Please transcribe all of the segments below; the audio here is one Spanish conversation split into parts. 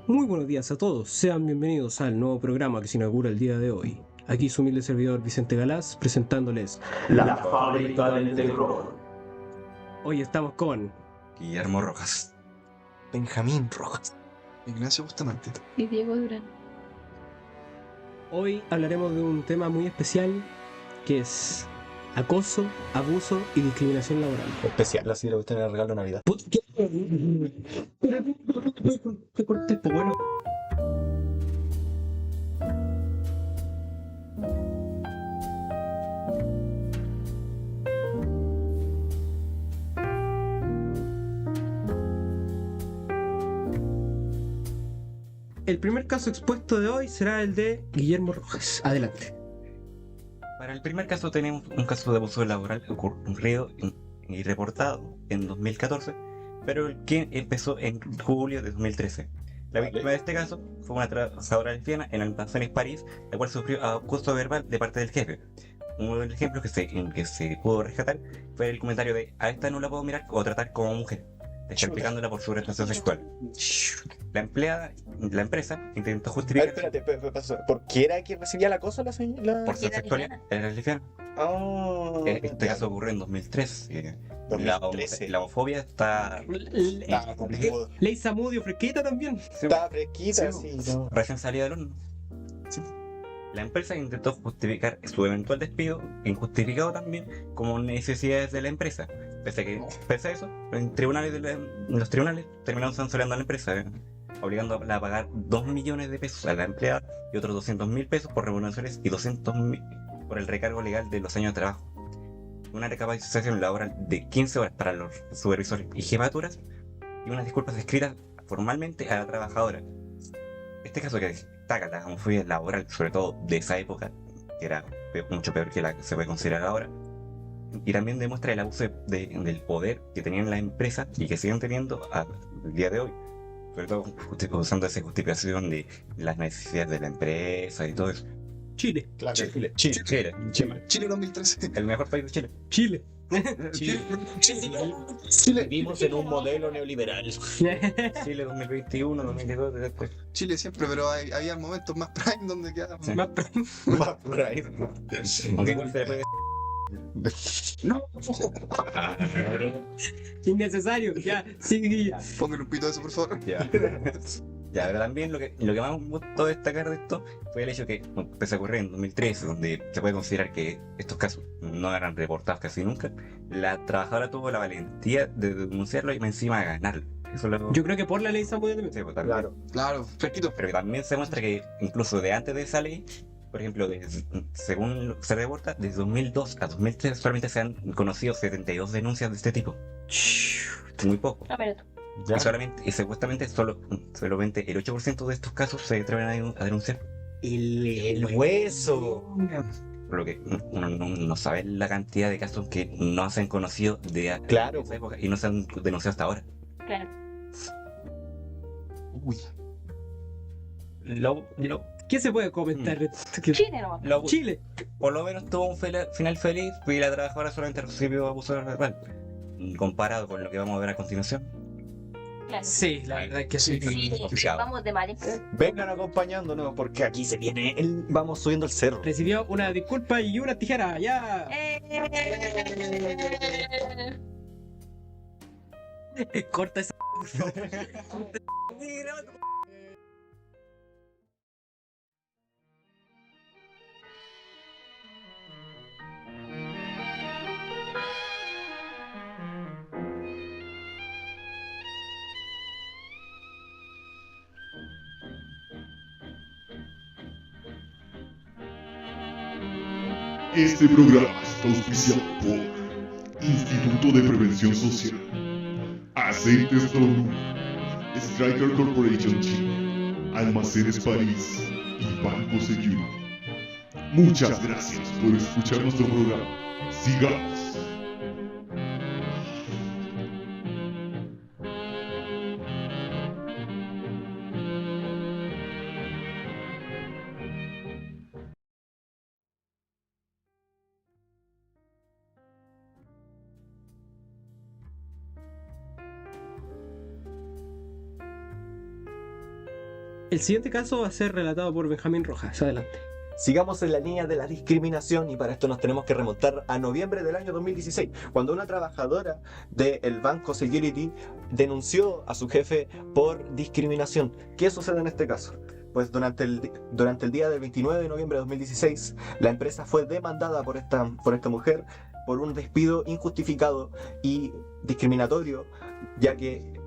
Muy buenos días a todos, sean bienvenidos al nuevo programa que se inaugura el día de hoy. Aquí su humilde servidor Vicente Galás presentándoles La fábrica del terror. Hoy estamos con Guillermo Rojas. Benjamín Rojas. Ignacio Bustamante. Y Diego Durán. Hoy hablaremos de un tema muy especial que es acoso, abuso y discriminación laboral. Especial, así le gusta en el regalo de Navidad. ¿Qué cortes, po, bueno? El primer caso expuesto de hoy será el de Guillermo Rojas. Adelante. Para el primer caso tenemos un caso de abuso laboral ocurrido y reportado en 2014, pero el que empezó en julio de 2013. La víctima de este caso fue una trabajadora lesbiana en Almacenes París, la cual sufrió acoso verbal de parte del jefe. Uno de los ejemplos en que se pudo rescatar fue el comentario de: a esta no la puedo mirar o tratar como mujer, descalificándola por su orientación sexual. La empresa intentó A ver, justificar espérate. ¿Por qué era que recibía la cosa la señora? por su sexualidad, era lesbiana. Este caso ocurrió en 2003. La 2013. homofobia está Estaba complicado. Ley Samudio fresquita también. Estaba fresquita, Sí, sí, no. recién salida del horno. Sí. La empresa intentó justificar su eventual despido, injustificado también, como necesidades de la empresa. Pese a eso, los tribunales terminaron sancionando a la empresa, obligándola a pagar 2 millones de pesos a la empleada y otros 200.000 pesos por remuneraciones y 200.000 por el recargo legal de los años de trabajo. Una recapacitación laboral de 15 horas para los supervisores y jefaturas y unas disculpas escritas formalmente a la trabajadora. Este caso que destaca la homofobia laboral, sobre todo de esa época, que era mucho peor que la que se puede considerar ahora, y también demuestra el abuso del poder que tenían las empresas y que siguen teniendo al día de hoy, sobre todo usando esa justificación de las necesidades de la empresa y todo eso. Chile. Claro. Chile. Chile 2013. El mejor país de Chile. Chile. Vivimos en un modelo neoliberal. Chile 2021, 2022, después. Chile siempre, pero había momentos más prime donde quedábamos. Sí. Más Va por ahí. Aunque igual se le puede. No. innecesario. Ya, sí. Pónganle un pito a eso, por favor. Ya. Ya, pero también lo que más me gustó destacar de esto fue el hecho que empezó a ocurrir en 2013, donde se puede considerar que estos casos no eran reportados casi nunca. La trabajadora tuvo la valentía de denunciarlo y encima ganarlo. Eso lo... Yo creo que por la ley Samudio también. Sí, pues, también. Claro, fresquito. Pero que también se muestra que incluso de antes de esa ley, por ejemplo, según lo que se reporta, desde 2002 a 2003 solamente se han conocido 72 denuncias de este tipo. Muy poco. A ver, Y supuestamente solamente el 8% de estos casos se atreven a denunciar. El hueso. Por lo que uno no sabe la cantidad de casos que no se han conocido de Claro. esa época y no se han denunciado hasta ahora. claro. Uy. ¿Qué se puede comentar? Chile nomás. Chile. Por lo menos tuvo un final feliz y la trabajadora solamente recibió abuso verbal. Comparado con lo que vamos a ver a continuación. Claro. Sí, la verdad es que sí. Sí, Complicado. vamos de mal en peor. Vengan acompañándonos porque aquí se viene vamos subiendo el cerro. Recibió una disculpa y una tijera. Ya. Corta esa. Este programa está auspiciado por Instituto de Prevención Social, Aceites Tonu, Striker Corporation Chile, Almacenes París y Banco Security. Muchas gracias por escuchar nuestro programa. Sigamos. El siguiente caso va a ser relatado por Benjamín Rojas. Adelante. Sigamos en la línea de la discriminación y para esto nos tenemos que remontar a noviembre del año 2016, cuando una trabajadora del banco Security denunció a su jefe por discriminación. ¿Qué sucede en este caso? Pues durante el día del 29 de noviembre de 2016, la empresa fue demandada por esta mujer por un despido injustificado y discriminatorio, ya que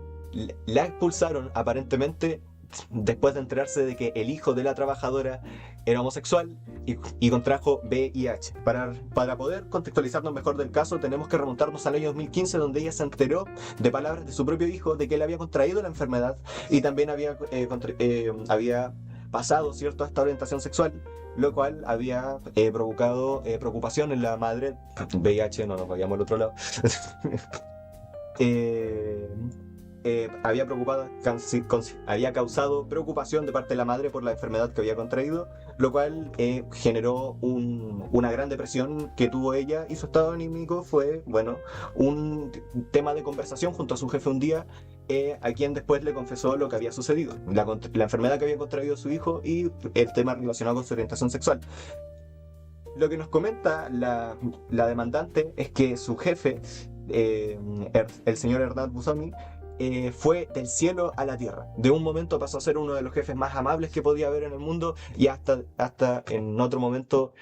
la expulsaron aparentemente después de enterarse de que el hijo de la trabajadora era homosexual y contrajo VIH. Para poder contextualizarnos mejor del caso, tenemos que remontarnos al año 2015, donde ella se enteró de palabras de su propio hijo de que él había contraído la enfermedad y también había pasado, ¿cierto?, a esta orientación sexual, lo cual había provocado preocupación en la madre. VIH, no nos vayamos al otro lado. Había causado preocupación de parte de la madre por la enfermedad que había contraído, lo cual generó una gran depresión que tuvo ella, y su estado anímico fue, bueno, un tema de conversación junto a su jefe un día, a quien después le confesó lo que había sucedido, la enfermedad que había contraído su hijo y el tema relacionado con su orientación sexual. Lo que nos comenta la demandante es que su jefe, el señor Ernad Busoni, fue del cielo a la tierra. De un momento pasó a ser uno de los jefes más amables que podía haber en el mundo, y hasta en otro momento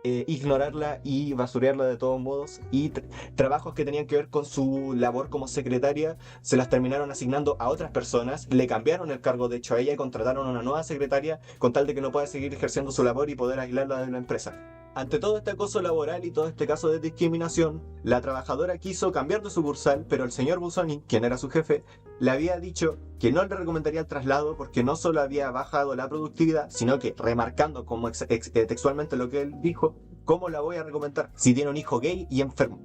ignorarla y basurearla de todos modos, y trabajos que tenían que ver con su labor como secretaria se las terminaron asignando a otras personas, le cambiaron el cargo de hecho a ella y contrataron a una nueva secretaria con tal de que no pueda seguir ejerciendo su labor y poder aislarla de la empresa. Ante todo este acoso laboral y todo este caso de discriminación, la trabajadora quiso cambiar de sucursal, pero el señor Busoni, quien era su jefe, le había dicho que no le recomendaría el traslado porque no solo había bajado la productividad, sino que, remarcando como textualmente lo que él dijo, ¿cómo la voy a recomendar si tiene un hijo gay y enfermo?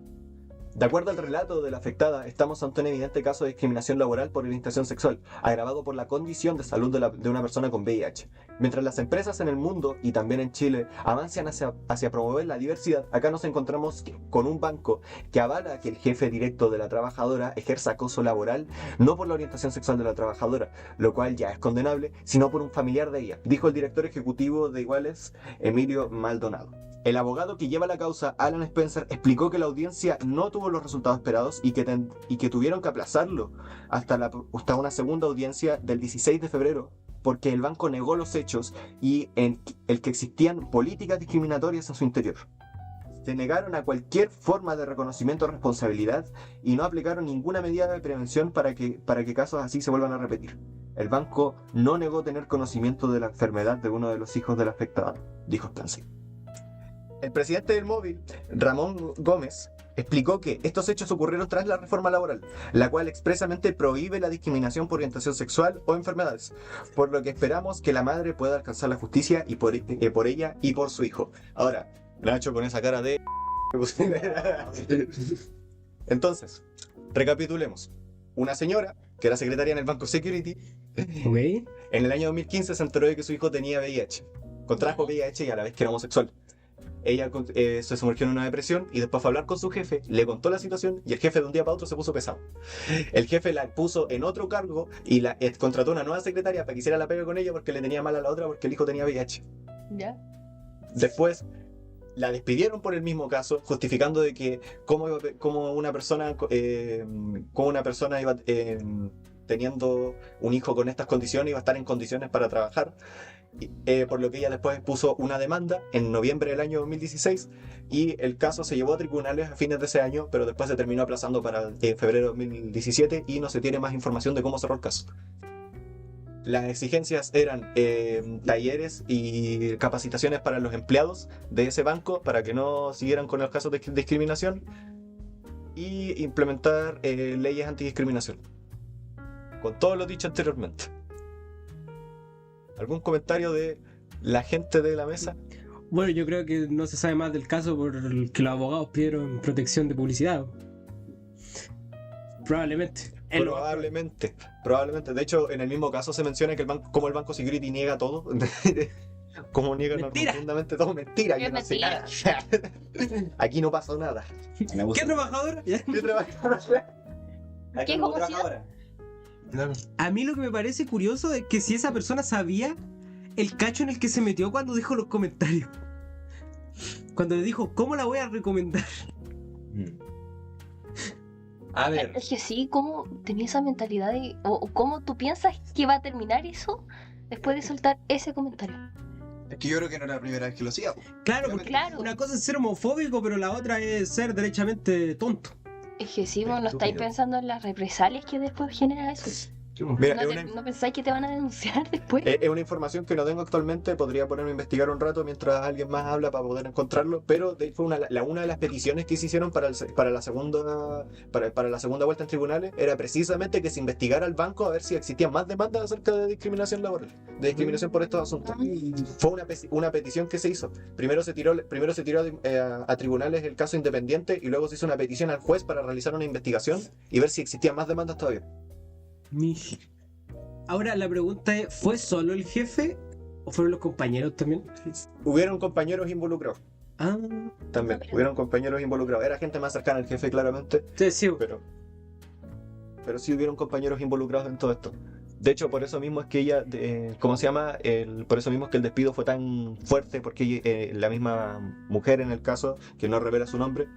De acuerdo al relato de la afectada, estamos ante un evidente caso de discriminación laboral por orientación sexual, agravado por la condición de salud de una persona con VIH. Mientras las empresas en el mundo, y también en Chile, avanzan hacia promover la diversidad, acá nos encontramos con un banco que avala que el jefe directo de la trabajadora ejerza acoso laboral, no por la orientación sexual de la trabajadora, lo cual ya es condenable, sino por un familiar de ella, dijo el director ejecutivo de Iguales, Emilio Maldonado. El abogado que lleva la causa, Alan Spencer, explicó que la audiencia no tuvo los resultados esperados y que tuvieron que aplazarlo hasta una segunda audiencia del 16 de febrero, porque el banco negó los hechos y el que existían políticas discriminatorias en su interior. Se negaron a cualquier forma de reconocimiento de responsabilidad y no aplicaron ninguna medida de prevención para que casos así se vuelvan a repetir. El banco no negó tener conocimiento de la enfermedad de uno de los hijos de la afectada, dijo Spencer. El presidente del móvil, Ramón Gómez, explicó que estos hechos ocurrieron tras la reforma laboral, la cual expresamente prohíbe la discriminación por orientación sexual o enfermedades, por lo que esperamos que la madre pueda alcanzar la justicia y por ella y por su hijo. Ahora, Nacho con esa cara de... Entonces, recapitulemos. Una señora, que era secretaria en el Banco Security, Okay. en el año 2015 se enteró de que su hijo tenía VIH. Contrajo VIH y a la vez que era homosexual. Ella se sumergió en una depresión y después fue a hablar con su jefe, le contó la situación y el jefe de un día para otro se puso pesado. El jefe la puso en otro cargo y contrató una nueva secretaria para que hiciera la pega con ella porque le tenía mal a la otra porque el hijo tenía VIH. ¿Ya? Después la despidieron por el mismo caso, justificando de que como una persona iba teniendo un hijo con estas condiciones iba a estar en condiciones para trabajar. Por lo que ella después puso una demanda en noviembre del año 2016 y el caso se llevó a tribunales a fines de ese año, pero después se terminó aplazando para febrero de 2017 y no se tiene más información de cómo cerró el caso. Las exigencias eran talleres y capacitaciones para los empleados de ese banco para que no siguieran con los casos de discriminación y implementar leyes antidiscriminación. Con todo lo dicho anteriormente. ¿Algún comentario de la gente de la mesa? Bueno, yo creo que no se sabe más del caso porque los abogados pidieron protección de publicidad. Probablemente. Probablemente. De hecho, en el mismo caso se menciona que como el Banco Security niega todo. Como niega rotundamente todo. Mentira, que no sé nada. Aquí no pasó nada. ¿Qué trabajadora? ¿Qué trabajadora? ¿Qué es homocidad? Claro. A mí lo que me parece curioso es que si esa persona sabía el cacho en el que se metió cuando dijo los comentarios. Cuando le dijo, ¿cómo la voy a recomendar? A ver, Es que sí, ¿cómo tenía esa mentalidad de, o cómo tú piensas que va a terminar eso después de soltar ese comentario? Es que yo creo que no era la primera vez que lo hacía. Claro, porque Claro. una cosa es ser homofóbico, pero la otra es ser derechamente tonto. Es que sí, vos no estáis Estúpido. pensando en las represalias que después genera eso. mira, No, no pensáis que te van a denunciar después. es una información que no tengo actualmente, podría ponerme a investigar un rato mientras alguien más habla para poder encontrarlo, pero fue una de las peticiones que se hicieron para la segunda vuelta en tribunales, era precisamente que se investigara al banco a ver si existían más demandas acerca de discriminación laboral, de discriminación por estos asuntos. Fue una petición que se hizo. Primero se tiró a tribunales el caso independiente y luego se hizo una petición al juez para realizar una investigación y ver si existían más demandas todavía. Ahora la pregunta es, ¿fue solo el jefe o fueron los compañeros también? Hubieron compañeros involucrados. Ah, También, hubieron compañeros involucrados. Era gente más cercana al jefe, claramente, sí. pero sí hubieron compañeros involucrados en todo esto. De hecho, por eso mismo es que ella, ¿cómo se llama? Por eso mismo es que el despido fue tan fuerte, porque la misma mujer en el caso, que no revela su nombre,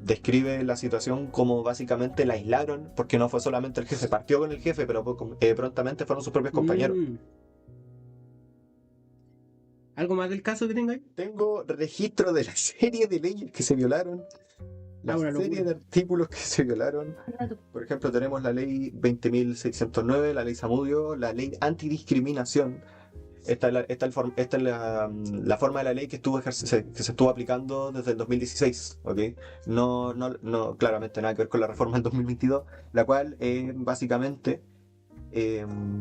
describe la situación como básicamente la aislaron, porque no fue solamente el jefe, partió con el jefe, pero prontamente fueron sus propios compañeros. ¿Algo más del caso que tenga ahí? Tengo registro de la serie de leyes que se violaron, la una serie locura. de artículos que se violaron. Por ejemplo, tenemos la ley 20.609, la ley Zamudio, la ley antidiscriminación. Esta es la forma de la ley que se estuvo aplicando desde el 2016, ¿ok? No, claramente nada que ver con la reforma del 2022, la cual básicamente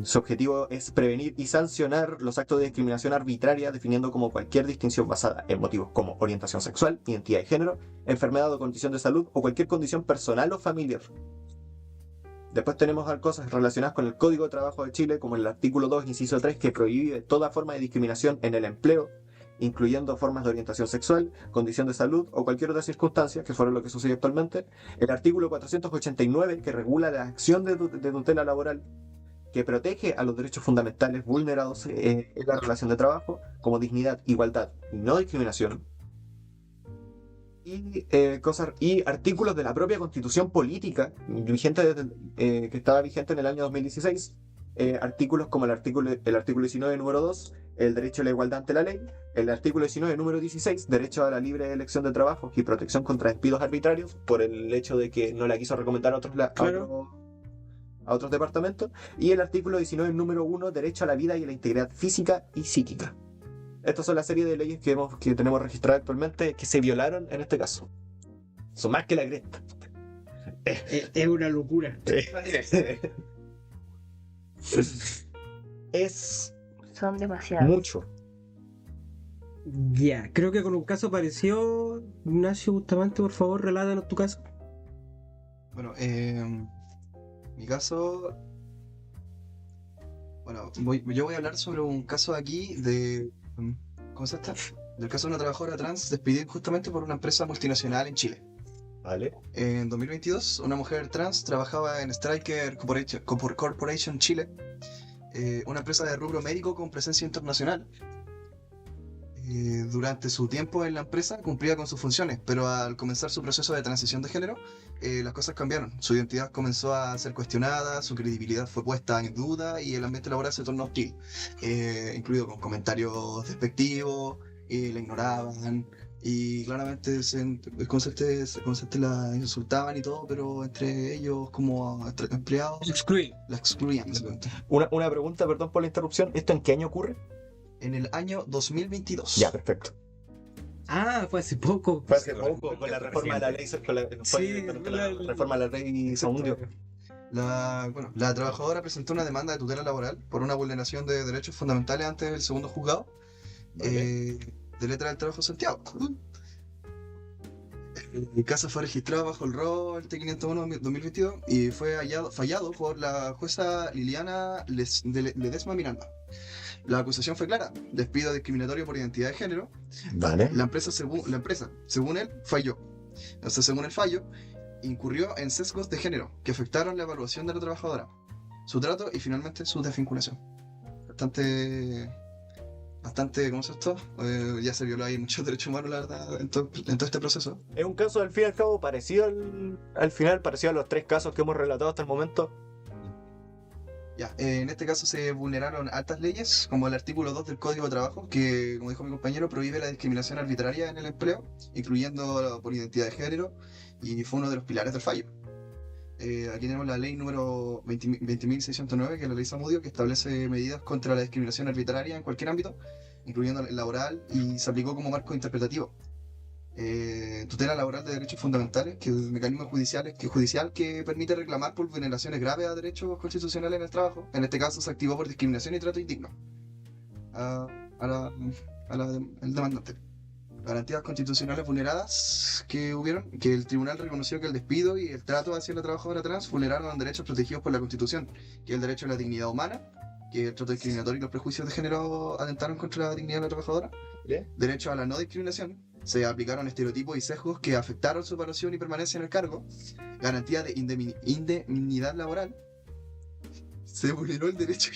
su objetivo es prevenir y sancionar los actos de discriminación arbitraria, definiendo como cualquier distinción basada en motivos como orientación sexual, identidad de género, enfermedad o condición de salud o cualquier condición personal o familiar. Después tenemos cosas relacionadas con el Código de Trabajo de Chile, como el artículo 2, inciso 3, que prohíbe toda forma de discriminación en el empleo, incluyendo formas de orientación sexual, condición de salud o cualquier otra circunstancia, que fuera lo que sucede actualmente. El artículo 489, que regula la acción de tutela laboral, que protege a los derechos fundamentales vulnerados en la relación de trabajo, como dignidad, igualdad y no discriminación. Y artículos de la propia Constitución Política, que estaba vigente en el año 2016, artículos como el artículo 19, número 2, el derecho a la igualdad ante la ley, el artículo 19, número 16, derecho a la libre elección de trabajo y protección contra despidos arbitrarios, por el hecho de que no la quiso recomendar a otros departamentos, y el artículo 19, número 1, derecho a la vida y a la integridad física y psíquica. Estas son la serie de leyes que tenemos registradas actualmente que se violaron en este caso. Son más que la cresta. Es una locura. Es Son demasiados. mucho. Ya, creo que con un caso parecido, Ignacio Bustamante, por favor, relátanos tu caso. Bueno, mi caso. Bueno, yo voy a hablar sobre un caso aquí de. ¿Cómo se llama? Del caso de una trabajadora trans despedida injustamente por una empresa multinacional en Chile. ¿Vale? En 2022, una mujer trans trabajaba en Stryker Corporation Chile, una empresa de rubro médico con presencia internacional. Durante su tiempo en la empresa cumplía con sus funciones, pero al comenzar su proceso de transición de género, las cosas cambiaron. Su identidad comenzó a ser cuestionada, su credibilidad fue puesta en duda y el ambiente laboral se tornó hostil, incluido con comentarios despectivos, la ignoraban y claramente la insultaban y todo, pero entre ellos como empleados la excluían. Una pregunta, perdón por la interrupción. ¿Esto en qué año ocurre? En el año 2022. Ya, perfecto. Ah, fue hace poco. Fue hace poco, con la reforma de la ley, reforma de la ley Zamudio. La trabajadora presentó una demanda de tutela laboral por una vulneración de derechos fundamentales ante el segundo juzgado de letra del trabajo de Santiago. El caso fue registrado bajo el rol T501-2022 y fue fallado por la jueza Liliana Ledesma Miranda. La acusación fue clara: despido discriminatorio por identidad de género. Vale. La empresa, según él, falló. Entonces, según el fallo, incurrió en sesgos de género que afectaron la evaluación de la trabajadora. su trato y finalmente su desvinculación. Bastante, ¿cómo se esto? Ya se violó ahí muchos derechos humanos, la verdad, en todo este proceso. Es un caso, al fin y al cabo, parecido al final, parecido a los 3 casos que hemos relatado hasta el momento. Ya, en este caso se vulneraron altas leyes, como el artículo 2 del Código de Trabajo, que, como dijo mi compañero, prohíbe la discriminación arbitraria en el empleo, incluyendo por identidad de género, y fue uno de los pilares del fallo. Aquí tenemos la ley número 20.609, que es la ley Zamudio, que establece medidas contra la discriminación arbitraria en cualquier ámbito, incluyendo el laboral, y se aplicó como marco interpretativo. Tutela laboral de derechos fundamentales, que es un mecanismo judicial que permite reclamar por vulneraciones graves a derechos constitucionales en el trabajo. En este caso se activó por discriminación y trato indigno el demandante. Garantías constitucionales vulneradas que el tribunal reconoció que el despido y el trato hacia la trabajadora trans vulneraron derechos protegidos por la Constitución, que es el derecho a la dignidad humana, que el trato discriminatorio y los prejuicios de género atentaron contra la dignidad de la trabajadora. Derecho a la no discriminación, se aplicaron estereotipos y sesgos que afectaron su evaluación y permanencia en el cargo. Garantía de indemnidad laboral, se vulneró el derecho.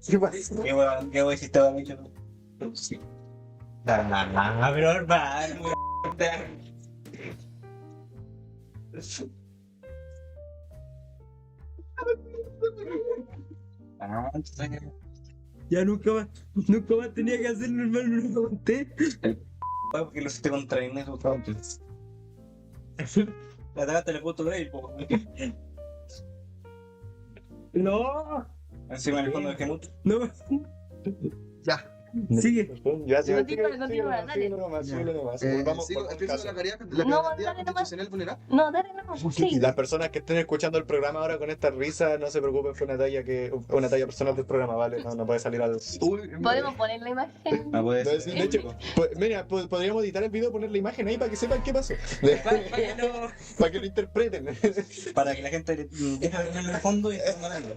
¿Qué pasa? ¿Qué voy a decir todo mucho? Pero hermano, Ya nunca más tenía que hacerlo, hermano, no lo conté. porque lo hiciste contra Inés o Francis. La tagaste le puto de él, po. No, Encima en el fondo del Gemut. no. Ya. Sigue. Ya, sí, Continúa, dale. Volvamos Sigo, por empiezo caso. la garantía No, constitucional dale nomás. vulnerada. No, dale, no. Sí. Las personas que estén escuchando el programa ahora con esta risa, no se preocupen, fue una talla personal del programa, ¿vale? No puede salir al... Podemos poner la imagen. No puede De ser. hecho, mira, podríamos editar el video, poner la imagen ahí para que sepan qué pasó. Para que lo interpreten. Para que la gente deje de ver en el fondo y esté ganando.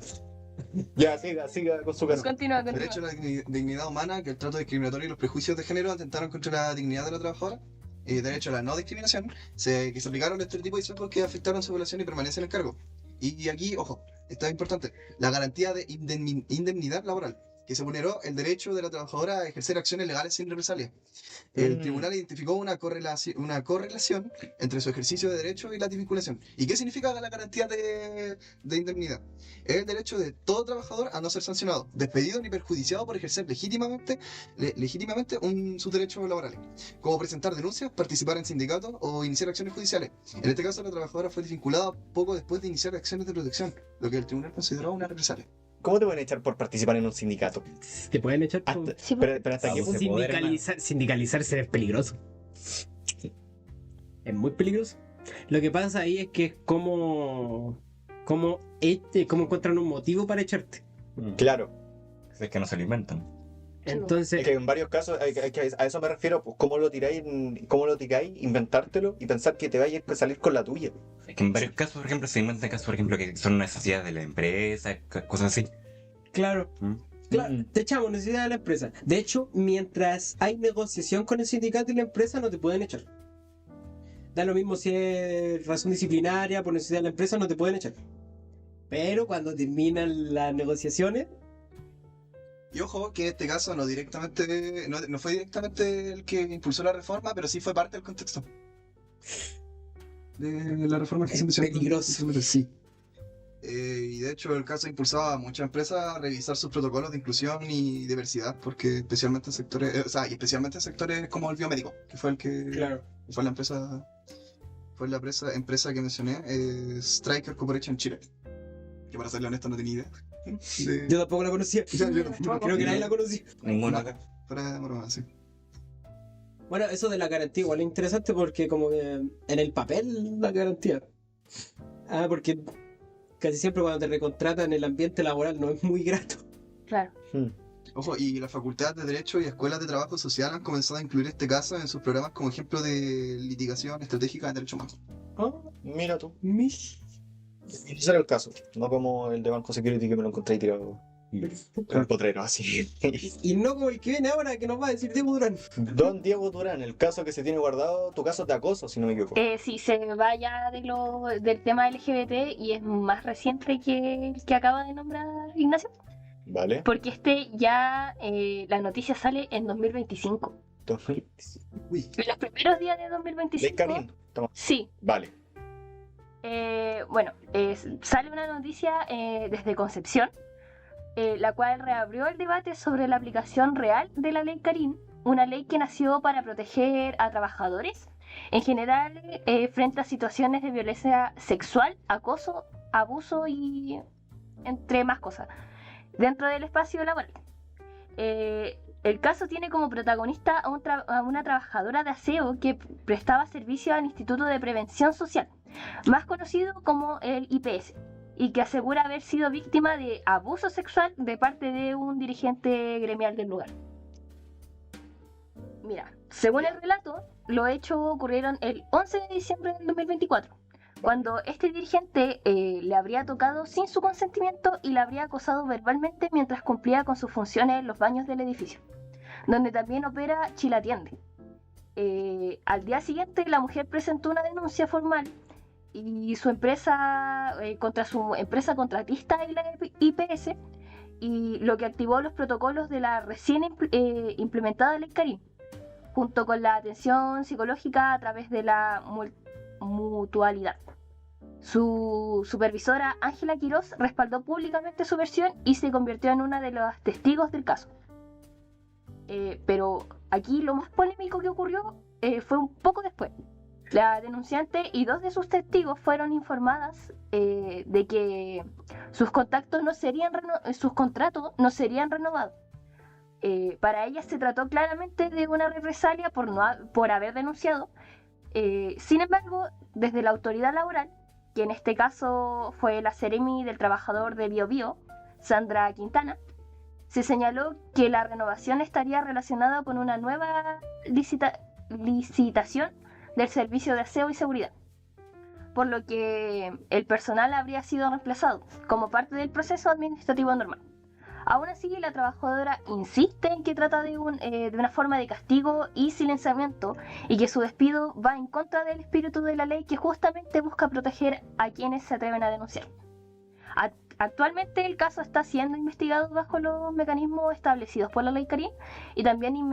Ya, siga con su caso. Continúa. Derecho a la dignidad humana, que el trato discriminatorio y los prejuicios de género atentaron contra la dignidad de la trabajadora. Derecho a la no discriminación, que se aplicaron estereotipos y sesgos que afectaron su evaluación y permanencia en el cargo. Y aquí, ojo, esto es importante, la garantía de indemnidad laboral, que se vulneró el derecho de la trabajadora a ejercer acciones legales sin represalia. El tribunal identificó una correlación entre su ejercicio de derecho y la desvinculación. ¿Y qué significa la garantía de indemnidad? Es el derecho de todo trabajador a no ser sancionado, despedido ni perjudiciado por ejercer legítimamente sus derechos laborales, como presentar denuncias, participar en sindicatos o iniciar acciones judiciales. En este caso, la trabajadora fue desvinculada poco después de iniciar acciones de protección, lo que el tribunal consideró una represalia. ¿Cómo te pueden echar por participar en un sindicato? Te pueden echar por... Hasta, Sí, pero hasta qué punto. Sindicalizarse es peligroso. Es muy peligroso. Lo que pasa ahí es que es como encuentran un motivo para echarte. Claro. Es que no se lo inventan. Entonces, Es que en varios casos, a eso me refiero, pues cómo lo tiráis, inventártelo y pensar que te vayas a salir con la tuya. Es que en varios casos, por ejemplo, se inventan casos, por ejemplo, que son necesidades de la empresa, cosas así. claro, te echamos necesidad de la empresa. De hecho, mientras hay negociación con el sindicato y la empresa, no te pueden echar. Da lo mismo si es razón disciplinaria, por necesidad de la empresa, no te pueden echar. Pero cuando terminan las negociaciones, Y ojo que en este caso no fue directamente el que impulsó la reforma, pero sí fue parte del contexto de la reforma que se mencionó. peligroso. Sí. Y de hecho el caso impulsaba a muchas empresas a revisar sus protocolos de inclusión y diversidad, porque especialmente en sectores como el biomédico, que fue el que claro. fue la empresa que mencioné, Stryker Corporation Chile, que para serle honesto no tenía idea. Yo tampoco la conocía. Yo tampoco. Creo que nadie la conocía. Ninguno No. acá. Fuera de broma, sí. Bueno, eso de la garantía igual es interesante porque como que en el papel la garantía. Porque casi siempre cuando te recontratan el ambiente laboral no es muy grato. Claro. Ojo, y las facultades de Derecho y escuelas de trabajo social han comenzado a incluir este caso en sus programas como ejemplo de litigación estratégica en derechos humanos. Mira tú. Mish. Ese era el caso, no como el de Banco Security que me lo encontré tirado Un potrero así. Y no como el que viene ahora que nos va a decir Diego Durán. Don Diego Durán, el caso que se tiene guardado, tu caso de acoso, si no me equivoco. Sí, se va ya del tema LGBT y es más reciente que el que acaba de nombrar Ignacio. Vale. Porque ya la noticia sale en 2025. 2025. Uy, En los primeros días de Ley 2025. Karin. Toma. Sí. Vale. Sale una noticia desde Concepción, la cual reabrió el debate sobre la aplicación real de la ley Karin, una ley que nació para proteger a trabajadores en general frente a situaciones de violencia sexual, acoso, abuso y entre más cosas dentro del espacio laboral. El caso tiene como protagonista a una trabajadora de aseo que prestaba servicio al Instituto de Prevención Social, más conocido como el IPS, y que asegura haber sido víctima de abuso sexual de parte de un dirigente gremial del lugar. Mira, según el relato, los hechos ocurrieron el 11 de diciembre del 2024, cuando este dirigente le habría tocado sin su consentimiento y la habría acosado verbalmente mientras cumplía con sus funciones en los baños del edificio, donde también opera Chilatiende. Al día siguiente, la mujer presentó una denuncia formal y su empresa contra su empresa contratista y la IPS, y lo que activó los protocolos de la recién implementada ley Karin, junto con la atención psicológica a través de la mutualidad. Su supervisora Ángela Quirós respaldó públicamente su versión y se convirtió en una de los testigos del caso. Pero aquí lo más polémico que ocurrió fue un poco después. La denunciante y 2 de sus testigos fueron informadas de que sus contratos no serían renovados. Para ellas se trató claramente de una represalia por haber denunciado. Sin embargo, desde la autoridad laboral, que en este caso fue la Seremi del Trabajador de Biobío, Sandra Quintana, se señaló que la renovación estaría relacionada con una nueva licitación del servicio de aseo y seguridad, por lo que el personal habría sido reemplazado como parte del proceso administrativo normal. Aún así, la trabajadora insiste en que trata de una forma de castigo y silenciamiento, y que su despido va en contra del espíritu de la ley, que justamente busca proteger a quienes se atreven a denunciar. Actualmente el caso está siendo investigado bajo los mecanismos establecidos por la ley Karin y también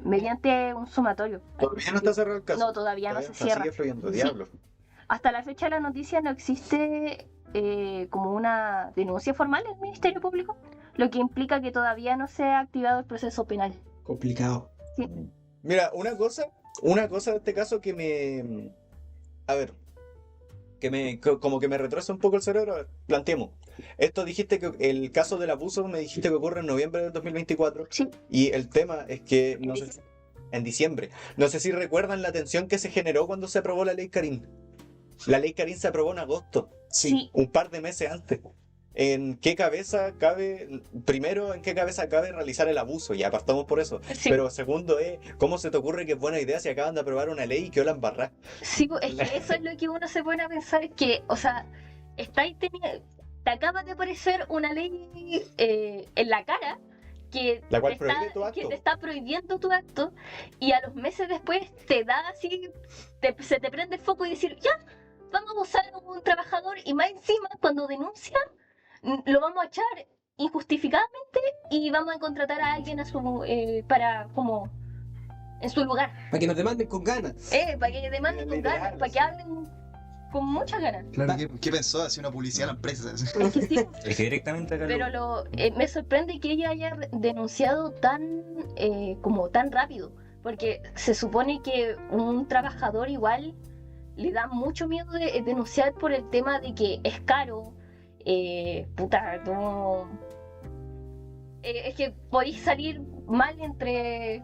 mediante un sumatorio. ¿Todavía no está cerrado el caso? No, todavía no se cierra. Sigue fluyendo, Sí. diablo. Hasta la fecha de la noticia no existe como una denuncia formal del Ministerio Público, lo que implica que todavía no se ha activado el proceso penal. Complicado. Mira, una cosa de este caso que me... A ver, como que me retrasa un poco el cerebro. A ver, planteemos. Esto dijiste que el caso del abuso me dijiste que ocurre en noviembre del 2024. Sí. Y el tema es que, no sé, en diciembre. No sé si recuerdan la tensión que se generó cuando se aprobó la ley Karin. La ley Karin se aprobó en agosto. Sí. Un par de meses antes. ¿En qué cabeza cabe realizar el abuso? Ya partamos por eso. Sí. Pero segundo ¿cómo se te ocurre que es buena idea si acaban de aprobar una ley y que la embarrá? Sí, es que eso es lo que uno se pone a pensar, que, o sea, te acaba de aparecer una ley en la cara que, La cual prohíbe tu acto. que te está prohibiendo tu acto, y a los meses después te da así, se te prende el foco y decir, ya, vamos a abusar a un trabajador, y más encima cuando denuncia lo vamos a echar injustificadamente y vamos a contratar a alguien para como en su lugar, Para que nos demanden con ganas. para que demanden con Literal, ganas, para que hablen con muchas ganas. Claro, ¿qué pensó? Hacía una publicidad a la empresa. Es que sí, Es que directamente acá pero me sorprende que ella haya denunciado tan rápido, porque se supone que un trabajador igual le da mucho miedo de denunciar por el tema de que es caro. Es que podéis salir mal de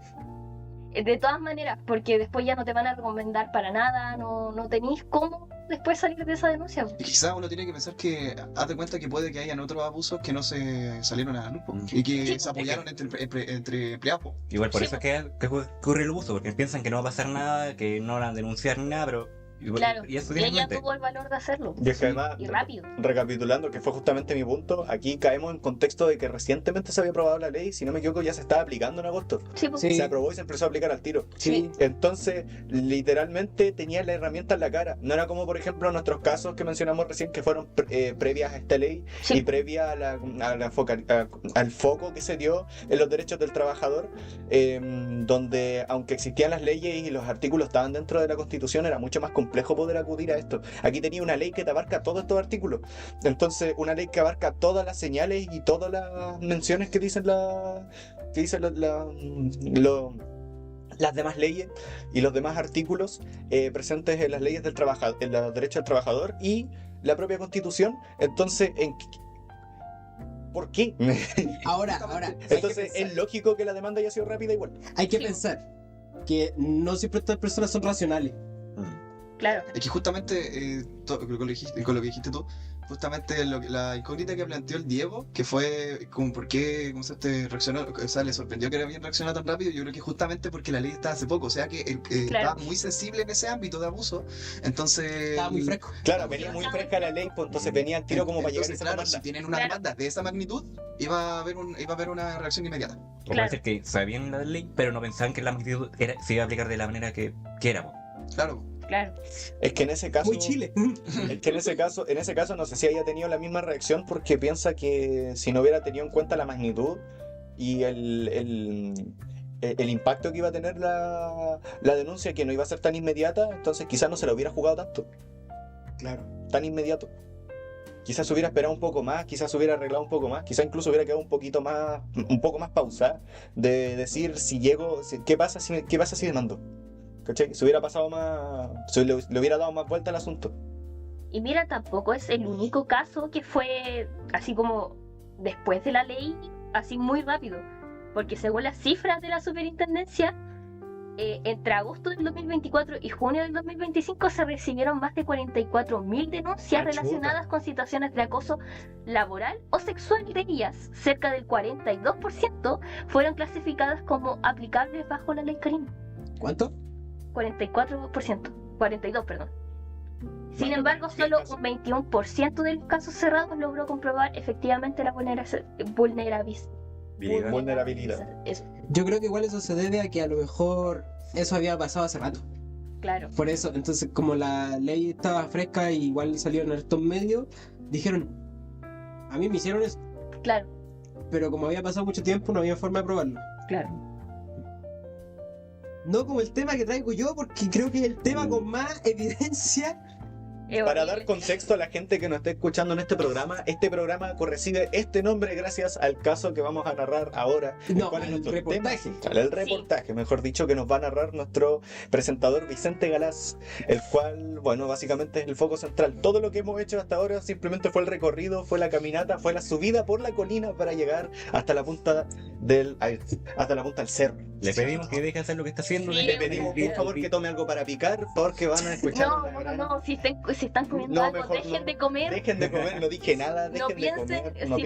todas maneras, porque después ya no te van a recomendar para nada, no tenéis cómo después salir de esa denuncia. Y quizás uno tiene que pensar que, haz de cuenta que puede que hayan otros abusos que no se salieron a la luz, po, y que Sí. se apoyaron entre empleados. Po. igual por Sí, eso es que ocurre el abuso, porque piensan que no va a pasar nada, que no van a denunciar ni nada, pero Claro, y eso y tiene en ella mente. tuvo el valor de hacerlo. Y es que además, Y rápido. recapitulando, que fue justamente mi punto, aquí caemos en contexto de que recientemente se había aprobado la ley, si no me equivoco ya se estaba aplicando en agosto. Sí, pues. Sí. Se aprobó y se empezó a aplicar al tiro. Sí. Entonces, literalmente tenía la herramienta en la cara. No era como, por ejemplo, nuestros casos que mencionamos recién, que fueron previas a esta ley Sí. y previa al foco que se dio en los derechos del trabajador, donde, aunque existían las leyes y los artículos estaban dentro de la Constitución, era mucho más complejo poder acudir a esto. Aquí tenía una ley que te abarca todos estos artículos. Entonces, una ley que abarca todas las señales y todas las menciones que dicen las demás leyes y los demás artículos presentes en las leyes del trabajador, en los derechos del trabajador y la propia Constitución. Entonces, ¿por qué? Ahora, Entonces, es lógico que la demanda haya sido rápida igual. hay que Sí. pensar que no siempre estas personas son racionales. Claro. Es que justamente, con lo que dijiste tú, justamente la incógnita que planteó el Diego, que fue como por qué cómo reaccionó, o sea, le sorprendió que era bien reaccionado tan rápido, yo creo que justamente porque la ley está hace poco, o sea que Claro. estaba muy sensible en ese ámbito de abuso, entonces... Estaba muy fresco. Claro, venía muy fresca la ley, pues entonces venía al tiro como para llegar a Entonces, esa claro, si demanda. tienen una Claro. demanda de esa magnitud, iba a haber una reacción inmediata. O Claro. puede ser que sabían la ley, pero no pensaban que la magnitud se iba a aplicar de la manera que éramos. Claro. Claro. Es que en ese caso... Muy Chile. Es que en ese caso no sé si haya tenido la misma reacción porque piensa que si no hubiera tenido en cuenta la magnitud y el impacto que iba a tener la denuncia, que no iba a ser tan inmediata, entonces quizás no se lo hubiera jugado tanto, Claro. tan inmediato. Quizás hubiera esperado un poco más, quizás hubiera arreglado un poco más, quizás incluso hubiera quedado un poco más pausada de decir ¿qué pasa si demando? ¿Cachai? Se hubiera pasado más, le hubiera dado más vuelta al asunto. Y mira, tampoco es el único caso que fue así como después de la ley, así muy rápido. Porque según las cifras de la superintendencia, entre agosto del 2024 y junio del 2025 se recibieron más de 44.000 denuncias Ah, relacionadas con situaciones de acoso laboral o sexual. De ellas, cerca del 42% fueron clasificadas como aplicables bajo la ley Karim. ¿Cuánto? 44%, 42, perdón. Sin Bueno, embargo, bien, solo caso. un 21% de los casos cerrados logró comprobar efectivamente la Vulnerabilidad. Eso, Yo creo que igual eso se debe a que a lo mejor eso había pasado hace rato. claro. Por eso, entonces como la ley estaba fresca y igual salieron en estos medios, dijeron, a mí me hicieron eso, Claro, pero como había pasado mucho tiempo no había forma de probarlo. claro. No como el tema que traigo yo, porque creo que es el tema con más evidencia. Para dar contexto a la gente que nos esté escuchando en este programa recibe este nombre gracias al caso que vamos a narrar ahora. No, ¿Cuál es el nuestro reportaje. tema? El reportaje, mejor dicho, que nos va a narrar nuestro presentador Vicente Galás, el cual, bueno, básicamente es el foco central. Todo lo que hemos hecho hasta ahora simplemente fue el recorrido, fue la caminata, fue la subida por la colina para llegar hasta la punta del cerro. Le pedimos que deje de hacer lo que está haciendo. Sí, Le pedimos, por favor, que tome algo para picar, porque van a escuchar. No, si están comiendo No, algo, mejor dejen no. de comer. Dejen de comer, no dije nada, No dejen de piensen, comer. no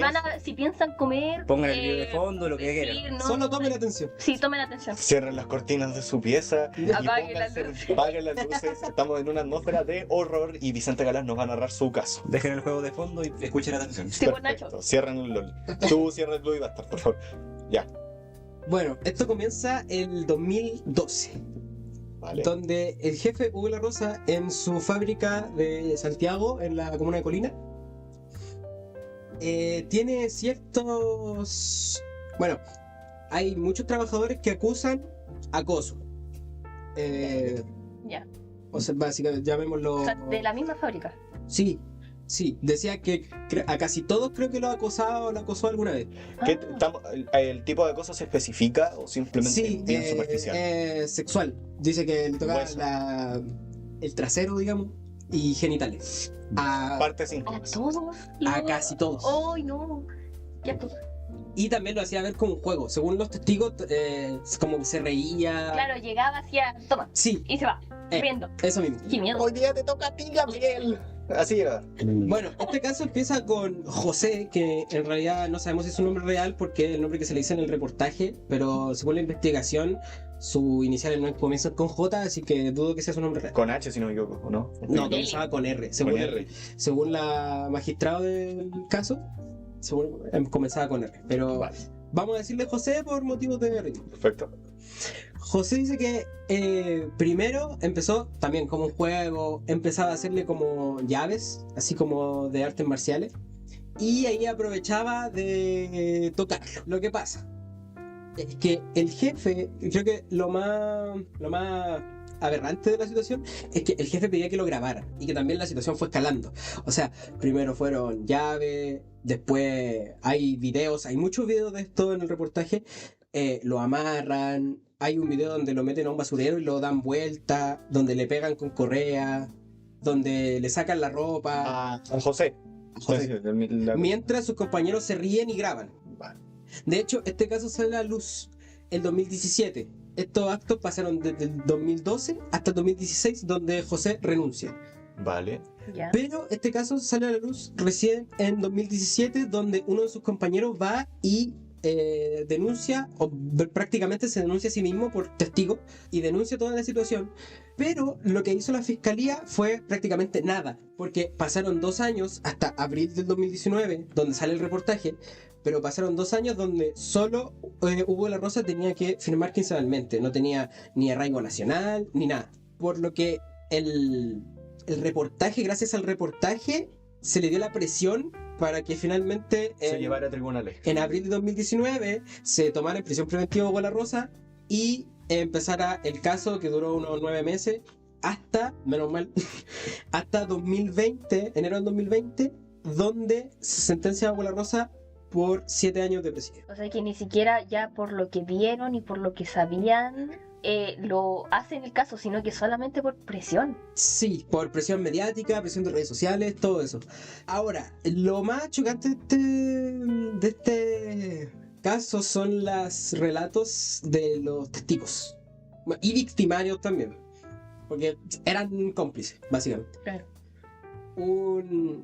si piensan comer, Pongan el video de fondo, lo que sí, quieran. no, Solo tomen atención. Sí, tomen atención. Cierren las cortinas de su pieza y Apaguen las pónganse- luces. apaguen las luces. Estamos en una atmósfera de horror y Vicente Galás nos va a narrar su caso. Dejen el juego de fondo y escuchen atención. Sí, pues, Nacho. Perfecto. Cierren el LOL. Tú cierra el LOL y basta, por favor. Ya, Bueno, esto comienza el 2012, vale. donde el jefe Hugo La Rosa, en su fábrica de Santiago, en la comuna de Colina, tiene ciertos... Bueno, hay muchos trabajadores que acusan acoso. Ya. O sea, básicamente, llamémoslo... O sea, de la misma fábrica. Sí, sí, decía que a casi todos creo que lo ha acosado o lo acosó alguna vez. ¿Qué ¿El tipo de cosas se especifica o simplemente Sí, bien superficial? sexual. Dice que le toca Hueso. el trasero, digamos, y genitales. Partes ¿A íntimas. todos? A casi todos. ¡Ay, no! Ya, pues. Y también lo hacía ver como un juego. Según los testigos, como que se reía. Claro, llegaba, hacía, toma, Sí, y se va, riendo. eso mismo. ¡Qué miedo! Hoy día te toca a ti, Gabriel. Así era. Bueno, este caso empieza con José, que en realidad no sabemos si es su nombre real porque es el nombre que se le dice en el reportaje, pero según la investigación Sus iniciales no comienzan con J, así que dudo que sea su nombre real. Con H, si no me equivoco, ¿o no? No, comenzaba con R. Según la magistrado del caso, comenzaba con R. Pero Vale. vamos a decirle José por motivos de ritmo. Perfecto. José dice que primero empezó también como un juego, empezaba a hacerle como llaves, así como de artes marciales, y ahí aprovechaba de tocarlo. Lo que pasa es que el jefe, creo que lo más aberrante de la situación es que el jefe pedía que lo grabara y que también la situación fue escalando. O sea, primero fueron llaves, después hay videos, hay muchos videos de esto en el reportaje, lo amarran, hay un video donde lo meten a un basurero y lo dan vuelta, donde le pegan con correa, donde le sacan la ropa. A José. José. Mientras sus compañeros se ríen y graban. Vale. De hecho, este caso sale a la luz el 2017. Estos actos pasaron desde el 2012 hasta el 2016, donde José renuncia. Vale. Ya. Pero este caso sale a la luz recién en 2017, donde uno de sus compañeros va y denuncia, o prácticamente se denuncia a sí mismo por testigo, y denuncia toda la situación. Pero lo que hizo la fiscalía fue prácticamente nada, porque pasaron 2 años hasta abril del 2019, donde sale el reportaje, pero pasaron 2 años donde solo Hugo de la Rosa tenía que firmar quincenalmente, no tenía ni arraigo nacional, ni nada. Por lo que el reportaje, gracias al reportaje, se le dio la presión para que finalmente Se llevara a tribunales. en abril de 2019 se tomara en prisión preventiva Hugo de la Rosa y empezara el caso que duró unos 9 meses hasta, menos mal, hasta 2020, enero del 2020, donde se sentencia a Hugo de la Rosa por 7 años de presidio. O sea que ni siquiera ya por lo que vieron y por lo que sabían lo hacen el caso, sino que solamente por presión. Sí, por presión mediática, presión de redes sociales, todo eso. Ahora, lo más chocante de este caso son los relatos de los testigos y victimarios también, porque eran cómplices, básicamente. Claro.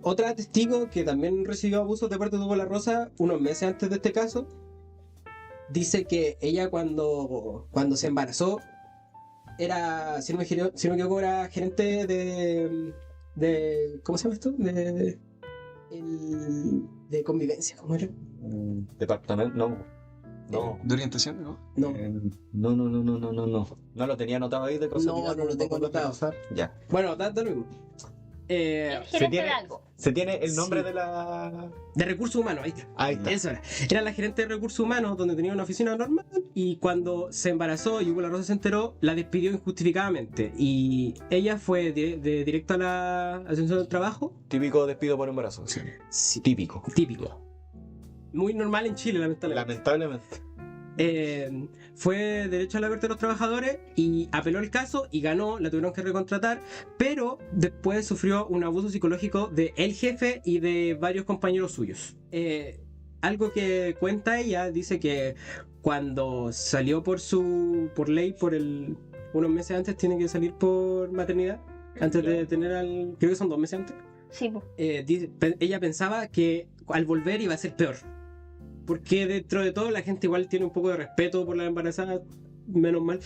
Otra testigo que también recibió abusos de parte de Hugo de la Rosa unos meses antes de este caso dice que ella cuando se embarazó era, si no me equivoco, era gerente de ¿cómo se llama esto? De convivencia, ¿cómo era? Departamento, no. ¿De orientación? ¿No? No, No. No lo tenía anotado ahí de casualidad. no lo tengo anotado. Ya. Bueno, da lo mismo. El gerente tiene- de algo. Se tiene el nombre Sí. de la. De recursos humanos, ahí está. Ahí está. Eso era. Era la gerente de recursos humanos donde tenía una oficina normal y cuando se embarazó y Hugo de la Rosa se enteró, la despidió injustificadamente y ella fue de directo a la ascensión del trabajo. Típico despido por embarazo. Sí. Sí, Típico. típico. Muy normal en Chile, lamentablemente. Lamentablemente. Fue derecho a la verte de los trabajadores y apeló el caso y ganó, la tuvieron que recontratar, pero después sufrió un abuso psicológico de el jefe y de varios compañeros suyos. Algo que cuenta ella, dice que cuando salió por ley, unos meses antes tiene que salir por maternidad, antes de tener creo que son 2 meses antes. Sí, po. Ella pensaba que al volver iba a ser peor. Porque dentro de todo la gente igual tiene un poco de respeto por la embarazada, menos mal.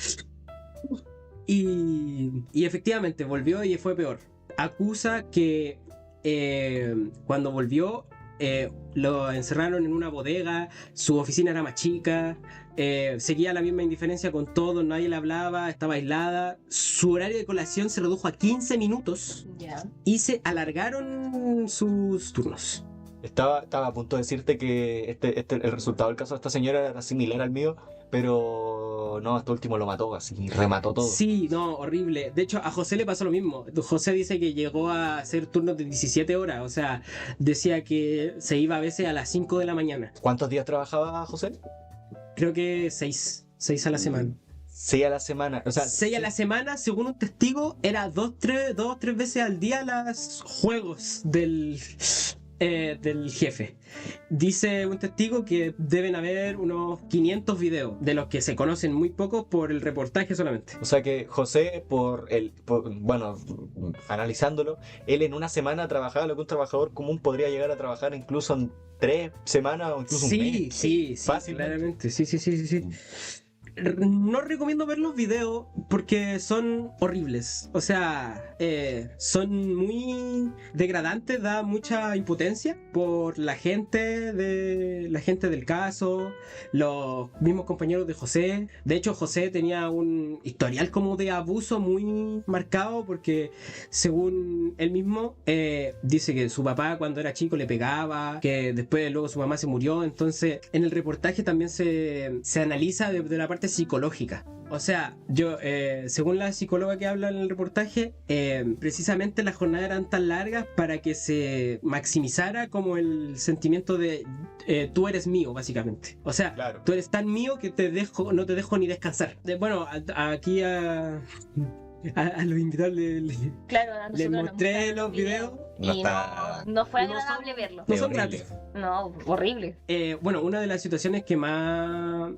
Y efectivamente volvió y fue peor. Acusa que cuando volvió lo encerraron en una bodega, su oficina era más chica, seguía la misma indiferencia con todo, nadie le hablaba, estaba aislada. Su horario de colación se redujo a 15 minutos Ya. y se alargaron sus turnos. Estaba a punto de decirte que el resultado del caso de esta señora era similar al mío, pero no, este último lo mató, así, remató todo. Sí, no, horrible. De hecho, a José le pasó lo mismo. José dice que llegó a hacer turnos de 17 horas, o sea, decía que se iba a veces a las 5 de la mañana. ¿Cuántos días trabajaba José? Creo que 6 a la semana. 6 a la semana. O sea, 6 a la semana, según un testigo, era 2 o 3 veces al día los juegos del jefe. Dice un testigo que deben haber unos 500 videos, de los que se conocen muy pocos por el reportaje solamente. O sea que José, bueno, analizándolo, él en una semana trabajaba lo que un trabajador común podría llegar a trabajar incluso en 3 semanas o incluso un mes. Sí, Fácilmente. claramente. Sí. no recomiendo ver los videos porque son horribles. O sea, son muy degradantes, da mucha impotencia por la gente del caso, los mismos compañeros de José. De hecho, José tenía un historial como de abuso muy marcado porque, según él mismo, dice que su papá cuando era chico le pegaba, que después luego su mamá se murió. Entonces, en el reportaje también se analiza de la parte psicológica. O sea, según la psicóloga que habla en el reportaje, precisamente las jornadas eran tan largas para que se maximizara como el sentimiento de tú eres mío, básicamente. O sea, Claro. tú eres tan mío que no te dejo ni descansar. Bueno, aquí a los invitados Claro, a les nosotros nos mostré mostraron los videos. No Y está- no fue no son- agradable verlo. No son horrible. gratis. No, horrible. Bueno, una de las situaciones que más...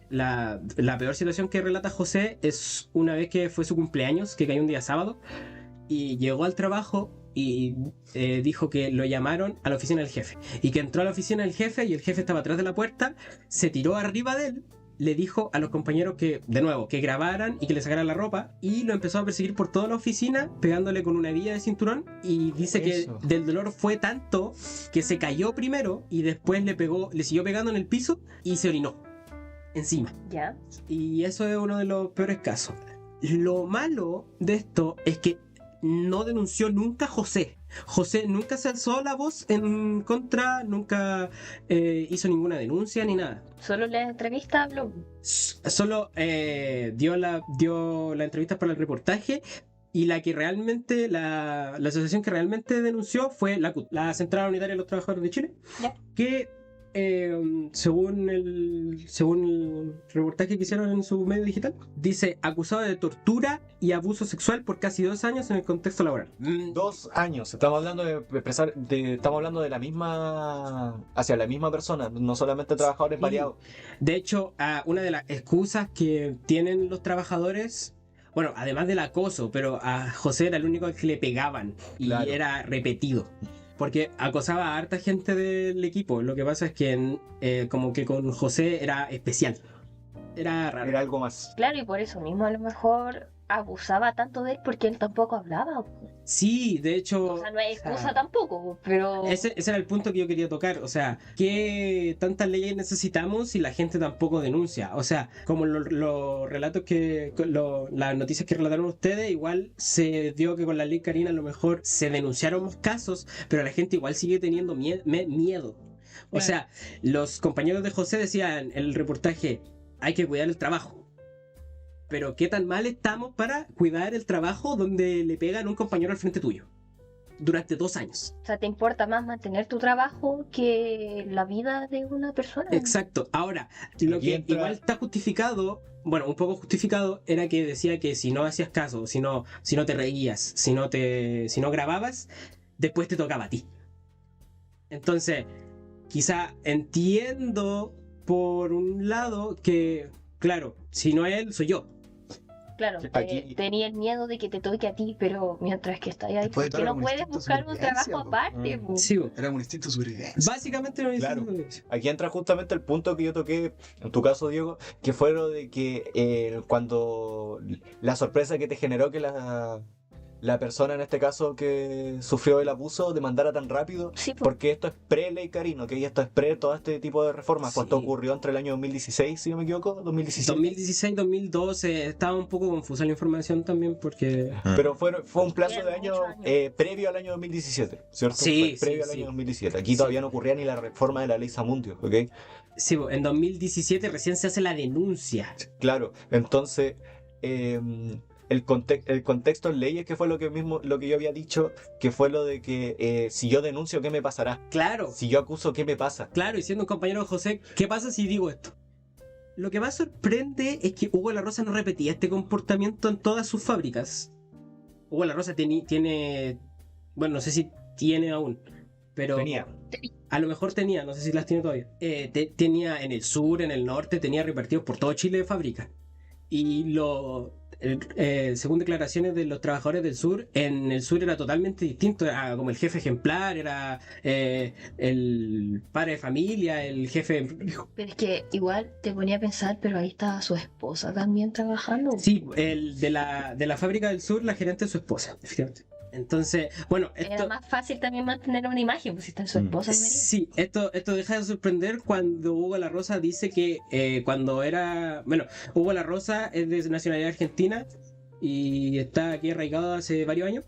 la peor situación que relata José es una vez que fue su cumpleaños, que cayó un día sábado, y llegó al trabajo y dijo que lo llamaron a la oficina del jefe. Y que entró a la oficina del jefe y el jefe estaba atrás de la puerta, se tiró arriba de él, le dijo a los compañeros que, de nuevo, que grabaran y que le sacaran la ropa, y lo empezó a perseguir por toda la oficina, pegándole con una hebilla de cinturón, y dice Eso. que del dolor fue tanto que se cayó primero y después le siguió pegando en el piso y se orinó encima. Ya. Y eso es uno de los peores casos. Lo malo de esto es que no denunció nunca a José. José nunca se alzó la voz en contra, nunca hizo ninguna denuncia ni nada. Solo en la entrevista habló. Solo dio la entrevista para el reportaje, y la que realmente, la asociación que realmente denunció fue la CUT, la Central Unitaria de los Trabajadores de Chile, Ya. que según el reportaje que hicieron en su medio digital, dice acusado de tortura y abuso sexual por casi 2 años en el contexto laboral. 2 años. Estamos hablando estamos hablando de hacia la misma persona, no solamente trabajadores Sí. variados. De hecho, una de las excusas que tienen los trabajadores, bueno, además del acoso, pero a José era el único al que le pegaban y Claro. era repetido. Porque acosaba a harta gente del equipo. Lo que pasa es que como que con José era especial. Era raro. Era algo más. Claro, y por eso mismo a lo mejor abusaba tanto de él porque él tampoco hablaba. Sí, de hecho... O sea, no es o sea, excusa tampoco, pero... Ese era el punto que yo quería tocar. O sea, ¿qué tantas leyes necesitamos si la gente tampoco denuncia? O sea, como los relatos las noticias que relataron ustedes, igual se dio que con la ley Karina a lo mejor se denunciaron más casos, pero la gente igual sigue teniendo miedo. O sea, los compañeros de José decían en el reportaje, hay que cuidar el trabajo. Pero ¿qué tan mal estamos para cuidar el trabajo donde le pegan a un compañero al frente tuyo? Durante 2 años. O sea, te importa más mantener tu trabajo que la vida de una persona. Exacto. Ahora, lo Aquí que entra- igual está justificado, bueno, un poco justificado, era que decía que si no hacías caso, si no te reías, si no grababas, después te tocaba a ti. Entonces, quizá entiendo por un lado que, claro, si no él, soy yo. Claro, Aquí- tenía el miedo de que te toque a ti, pero mientras que estás ahí, Después de ¿por todo qué era no un puedes instinto de buscar un trabajo supervivencia, aparte? po? Sí, bo. Era un instinto de supervivencia. Básicamente lo Claro. mismo. Aquí entra justamente el punto que yo toqué, en tu caso, Diego, que fue lo de que cuando la sorpresa que te generó que la persona, en este caso, que sufrió el abuso, demandara tan rápido, Sí, po. porque esto es pre-ley Carino, que esto es pre todo este tipo de reformas. Pues esto Sí. ocurrió entre el año 2016, si no me equivoco, 2017. 2016, 2012, estaba un poco confusa la información también porque... Pero fue un plazo Bien, de año, muchos años. previo al año 2017, ¿cierto? Sí, Fue previo sí, al sí. año 2017. Aquí Sí. todavía no ocurría ni la reforma de la ley Zamundio, ¿ok? Sí, bo, en 2017 recién se hace la denuncia. Claro, entonces el contexto en leyes, que fue lo que yo había dicho, que fue lo de que si yo denuncio, ¿qué me pasará? Claro. Si yo acuso, ¿qué me pasa? Claro, y siendo un compañero de José, ¿qué pasa si digo esto? Lo que más sorprende es que Hugo La Rosa no repetía este comportamiento en todas sus fábricas. Hugo La Rosa tiene... Bueno, no sé si tiene aún, pero... Tenía. A lo mejor tenía, no sé si las tiene todavía. Tenía en el sur, en el norte, tenía repartidos por todo Chile de fábricas. Y según declaraciones de los trabajadores del sur, en el sur era totalmente distinto, era como el jefe ejemplar, era el padre de familia, el jefe... Pero es que igual te ponía a pensar, pero ahí estaba su esposa también trabajando. Sí, el de la fábrica del sur, la gerente es su esposa, efectivamente. Entonces, bueno, Era más fácil también mantener una imagen, pues si está su esposa. Sí, esto deja de sorprender cuando Hugo La Rosa dice que cuando era... Bueno, Hugo La Rosa es de nacionalidad argentina y está aquí arraigado hace varios años,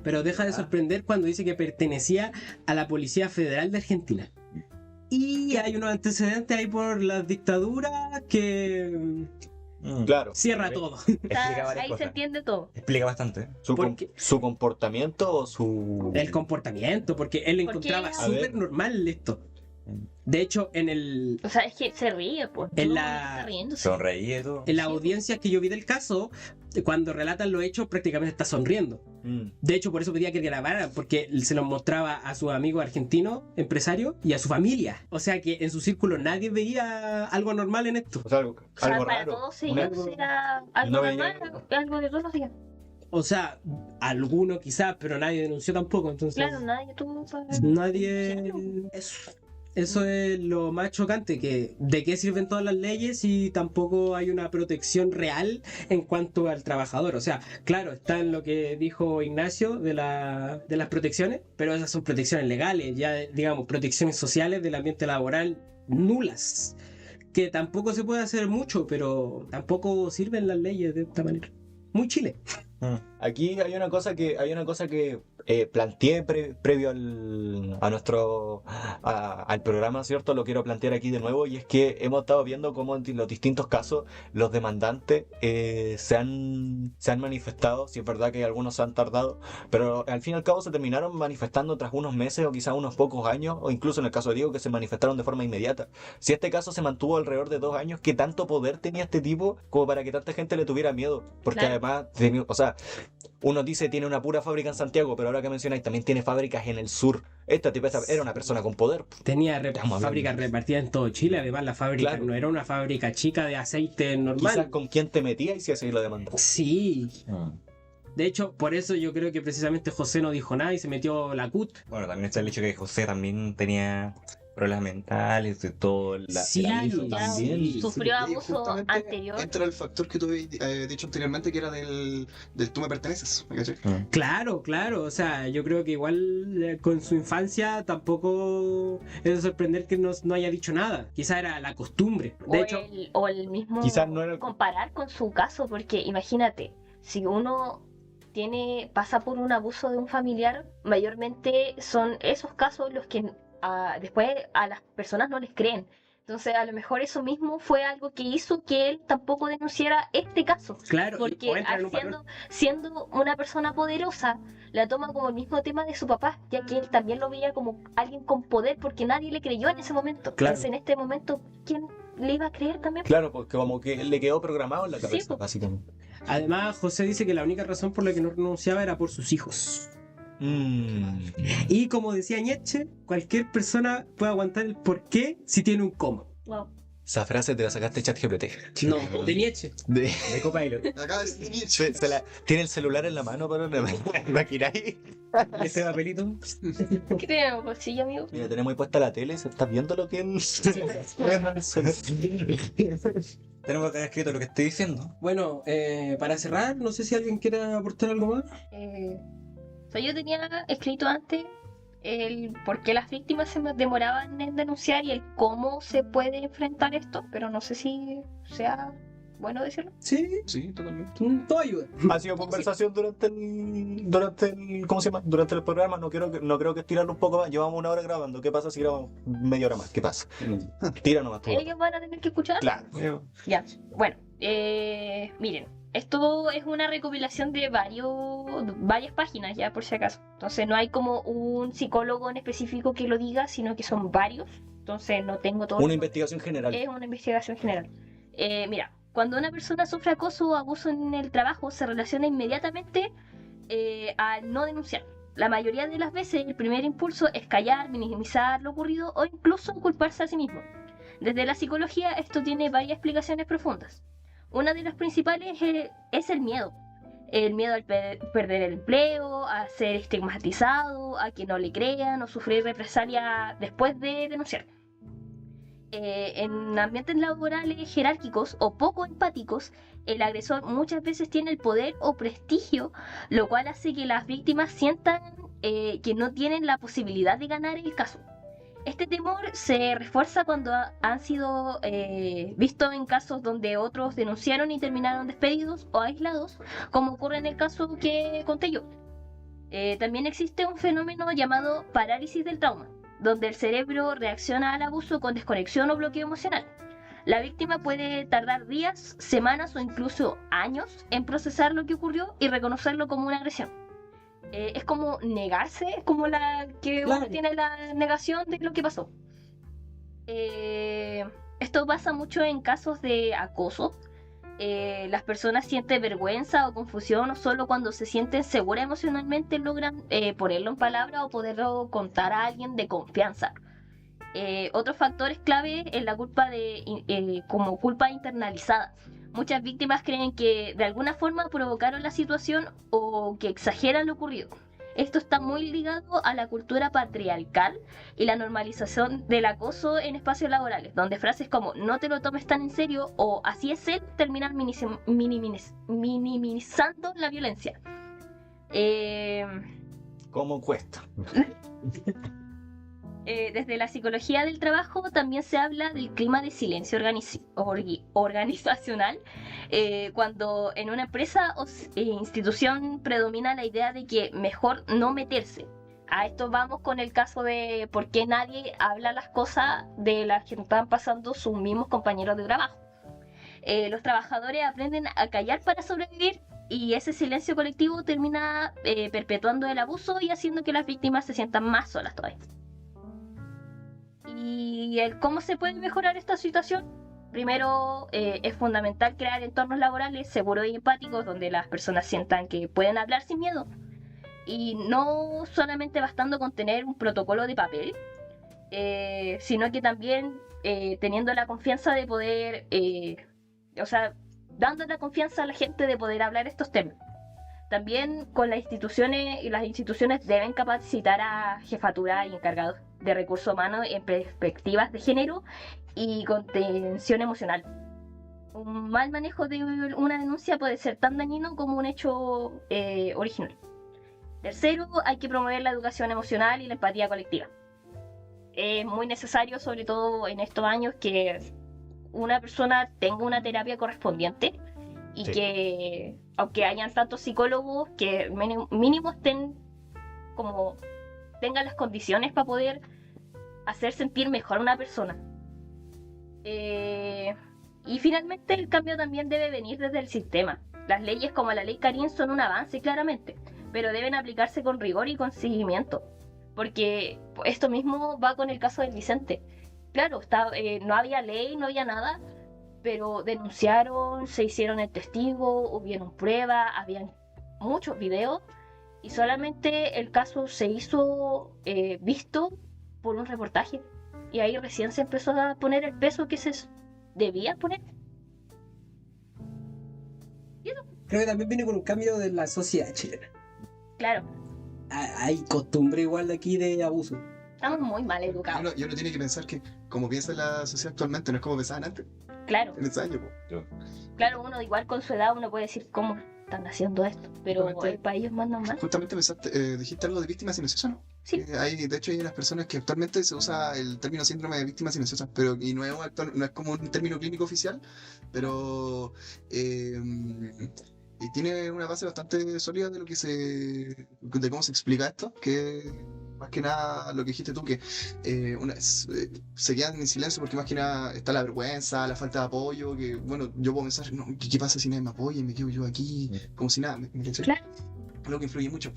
pero deja de sorprender cuando dice que pertenecía a la Policía Federal de Argentina. Y hay unos antecedentes ahí por las dictaduras que... Claro. Cierra todo. Explica varias Ahí se cosas. entiende todo. Explica bastante. ¿Su comportamiento o su...? El comportamiento, porque él lo Porque- encontraba A ver. súper normal esto. De hecho, en el... O sea, es que se ríe, pues. En Todo la- el mundo está riéndose. Sonreí y todo. En las audiencias que yo vi del caso, cuando relatan los hechos, prácticamente está sonriendo. Mm. De hecho, por eso pedía que grabaran, porque se los mostraba a sus amigos argentinos, empresarios, y a su familia. O sea que en su círculo nadie veía algo normal en esto. O sea, algo, O sea, algo para raro. todos Una- ellos era algo no veía- normal, algo de todos días. O sea, alguno quizás, pero nadie denunció tampoco. Entonces, Claro, nadie tuvo para... nadie... Eso es lo más chocante, que de qué sirven todas las leyes si tampoco hay una protección real en cuanto al trabajador. O sea, claro, está en lo que dijo Ignacio de las protecciones, pero esas son protecciones legales, ya digamos, protecciones sociales del ambiente laboral nulas, que tampoco se puede hacer mucho, pero tampoco sirven las leyes de esta manera. Muy Chile. Aquí hay una cosa que planteé previo al programa, ¿cierto? Lo quiero plantear aquí de nuevo, y es que hemos estado viendo cómo en los distintos casos los demandantes se han manifestado. Si es verdad que algunos se han tardado, pero al fin y al cabo se terminaron manifestando tras unos meses o quizás unos pocos años, o incluso en el caso de Diego, que se manifestaron de forma inmediata. Si este caso se mantuvo alrededor de 2 años, ¿qué tanto poder tenía este tipo como para que tanta gente le tuviera miedo? Porque Claro. además, o sea, uno dice tiene una pura fábrica en Santiago, pero ahora que mencionáis también tiene fábricas en el sur. Esta tipa era una persona con poder. Tenía Estamos hablando. fábricas repartidas en todo Chile, además la fábrica Claro. no era una fábrica chica de aceite normal. Quizás con quién te metías y si así lo demandó. Sí. De hecho, por eso yo creo que precisamente José no dijo nada y se metió la CUT. Bueno, también está el hecho que José también tenía problemas mentales, de todo. Sí, Claro, ya sí. sufrió Y abuso justamente anterior. entra el factor que tú habías dicho anteriormente, que era del tú me perteneces, ¿me cachai? Claro, claro. O sea, yo creo que igual con su infancia tampoco es de sorprender que no haya dicho nada. Quizá era la costumbre. De hecho, O el mismo Quizás no era el- comparar con su caso, porque imagínate, si uno pasa por un abuso de un familiar, mayormente son esos casos los que después a las personas no les creen. Entonces, a lo mejor eso mismo fue algo que hizo que él tampoco denunciara este caso. claro, Porque o entra en un patrón. siendo una persona poderosa, la toma como el mismo tema de su papá, ya que él también lo veía como alguien con poder, porque nadie le creyó en ese momento. Claro. Entonces, en este momento, ¿quién le iba a creer también? Claro, porque como que le quedó programado en la Sí, cabeza, pues. básicamente. Además, José dice que la única razón por la que no renunciaba era por sus hijos. Y como decía Nietzsche, cualquier persona puede aguantar el porqué si tiene un cómo. Wow. Esa frase te la sacaste ChatGPT. No, de Nietzsche. De- De Copilot. Acá es tiene el celular en la mano para imagináis. Ese papelito. ¿Qué tenemos, bolsillo, amigo? Mira, tenemos ahí puesta la tele, ¿se estás viendo lo que Tenemos acá escrito lo que estoy diciendo. Bueno, para cerrar, no sé si alguien quiere aportar algo más. O sea, yo tenía escrito antes el por qué las víctimas se demoraban en denunciar y el cómo se puede enfrentar esto, pero no sé si sea bueno decirlo. Sí, Sí, totalmente. todo ayuda. Ha sido conversación durante el ¿cómo se llama? Durante el programa. No creo que estirarlo un poco más. Llevamos 1 hora grabando. ¿Qué pasa si grabamos media hora más? ¿Qué pasa? Tira nomás tú. Ellos van a tener que escuchar. Claro. Ya, bueno, miren, esto es una recopilación de varias páginas, ya por si acaso. Entonces no hay como un psicólogo en específico que lo diga, sino que son varios. Entonces no tengo todo. Una investigación general. Es una investigación general. Mira, cuando una persona sufre acoso o abuso en el trabajo, se relaciona inmediatamente al no denunciar. La mayoría de las veces el primer impulso es callar, minimizar lo ocurrido o incluso culparse a sí mismo. Desde la psicología esto tiene varias explicaciones profundas. una de las principales es el miedo. El miedo al perder el empleo, a ser estigmatizado, a que no le crean o sufrir represalia después de denunciar. En ambientes laborales jerárquicos o poco empáticos, el agresor muchas veces tiene el poder o prestigio, lo cual hace que las víctimas sientan que no tienen la posibilidad de ganar el caso. Este temor se refuerza cuando han sido vistos en casos donde otros denunciaron y terminaron despedidos o aislados, como ocurre en el caso que conté yo. También existe un fenómeno llamado parálisis del trauma, donde el cerebro reacciona al abuso con desconexión o bloqueo emocional. La víctima puede tardar días, semanas o incluso años en procesar lo que ocurrió y reconocerlo como una agresión. Es como negarse, es como la que uno tiene la negación de lo que pasó. Esto pasa mucho en casos de acoso. Las personas sienten vergüenza o confusión o solo cuando se sienten seguras emocionalmente logran ponerlo en palabras o poderlo contar a alguien de confianza. Otros factores clave es la culpa como culpa internalizada. Muchas víctimas creen que de alguna forma provocaron la situación o que exageran lo ocurrido. Esto está muy ligado a la cultura patriarcal y la normalización del acoso en espacios laborales, donde frases como no te lo tomes tan en serio o así es él terminan minimizando la violencia. ¿Cómo cuesta? Desde la psicología del trabajo también se habla del clima de silencio organizacional, cuando en una empresa o institución predomina la idea de que mejor no meterse. A esto vamos con el caso de por qué nadie habla las cosas de las que están pasando sus mismos compañeros de trabajo. Los trabajadores aprenden a callar para sobrevivir y ese silencio colectivo termina perpetuando el abuso y haciendo que las víctimas se sientan más solas todavía. ¿Y cómo se puede mejorar esta situación? Primero, es fundamental crear entornos laborales seguros y empáticos donde las personas sientan que pueden hablar sin miedo. Y no solamente bastando con tener un protocolo de papel, sino que también teniendo la confianza de poder, dando la confianza a la gente de poder hablar estos temas. También con las instituciones deben capacitar a jefatura y encargados de recursos humanos en perspectivas de género y contención emocional. Un mal manejo de una denuncia puede ser tan dañino como un hecho original. Tercero, hay que promover la educación emocional y la empatía colectiva. Es muy necesario, sobre todo en estos años, que una persona tenga una terapia correspondiente y que, aunque hayan tantos psicólogos, que mínimo estén como tengan las condiciones para poder hacer sentir mejor a una persona. Y finalmente el cambio también debe venir desde el sistema. Las leyes como la ley Karim son un avance claramente, pero deben aplicarse con rigor y con seguimiento, porque esto mismo va con el caso del Vicente. Claro, no había ley, no había nada, pero denunciaron, se hicieron el testigo, hubieron pruebas, habían muchos videos y solamente el caso se hizo visto por un reportaje y ahí recién se empezó a poner el peso que se debía poner. Creo que también viene con un cambio de la sociedad chilena. Claro. Hay costumbre igual de aquí de abuso. Estamos muy mal educados. Y uno tiene que pensar que como piensa la sociedad actualmente no es como pensaban antes. Claro. En ese año, Claro, uno igual con su edad uno puede decir cómo están haciendo esto, pero para ellos es más normal. Justamente dijiste algo de víctimas silenciosas, ¿no? Sí. De hecho hay unas personas que actualmente se usa el término síndrome de víctimas silenciosas, pero y no es como un término clínico oficial, pero y tiene una base bastante sólida de de cómo se explica esto, que más que nada lo que dijiste tú, que se quedan en silencio porque más que nada está la vergüenza, la falta de apoyo, que bueno, yo puedo pensar, no, ¿qué pasa si nadie me apoya y me quedo yo aquí como si nada? ¿Me Claro. Algo que influye mucho.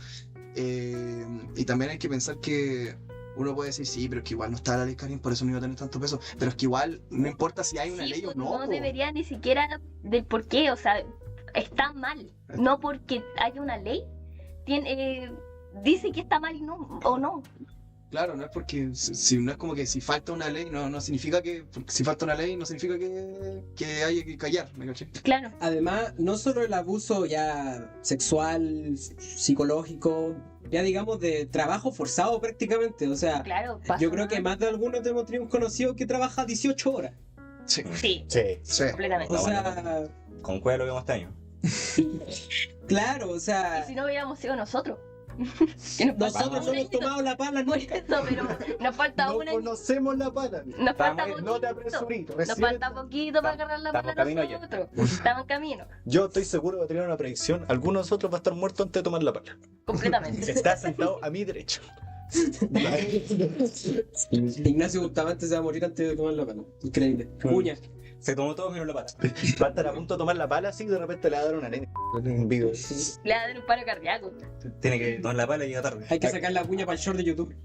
Y también hay que pensar que uno puede decir, sí, pero es que igual no está la ley Karim, por eso no iba a tener tanto peso, pero es que igual no importa si hay una ley o no. No debería ni siquiera del por qué, o sea, está mal, no porque haya una ley, dice que está mal o no. Claro, no es porque no es como que si falta una ley, no significa que. Si falta una ley, no significa que haya que callar, ¿me caché? Claro. Además, no solo el abuso ya sexual, psicológico, ya digamos de trabajo forzado prácticamente. O sea, Claro, yo creo que más de algunos hemos tenido un conocido que trabaja 18 horas. Sí. Sí, Sí. completamente. O Ah, sea, Con cuál lo vimos este año. claro, o Y sea, si no hubiéramos sido nosotros. Que nos falta nosotros un hemos añito. tomado la pala Por nunca. eso, pero nos falta No un año. conocemos la pala. Nos falta Estamos- No te poquito. apresuritos. Nos recién- falta poquito para agarrar la estamos pala camino ya. nosotros. Estamos en camino. Yo estoy seguro de tener una predicción. Alguno de nosotros va a estar muerto antes de tomar la pala. Completamente. Está sentado a mi derecha. Ignacio Bustamante se va a morir antes de tomar la pala. Increíble. Uña. Se tomó todo menos la pata. Va a estar a punto de tomar la pala así y de repente le va a dar una nena. En vivo. Le va a dar un paro cardíaco. Tiene que tomar la pala y llega tarde. Hay que sacar la uña para el short de YouTube.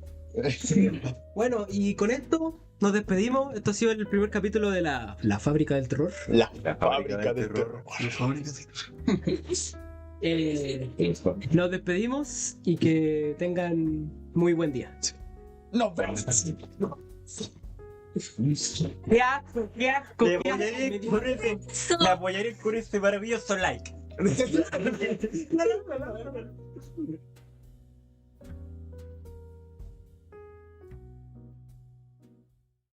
Bueno, y con esto nos despedimos. Esto ha sido el primer capítulo de la Fábrica del Terror. La La fábrica del terror. Nos despedimos y que tengan muy buen día. Nos vemos. ¡Qué asco! ¡Qué asco! Le qué asco! apoyaré con ese, le apoyaré con ese maravilloso like.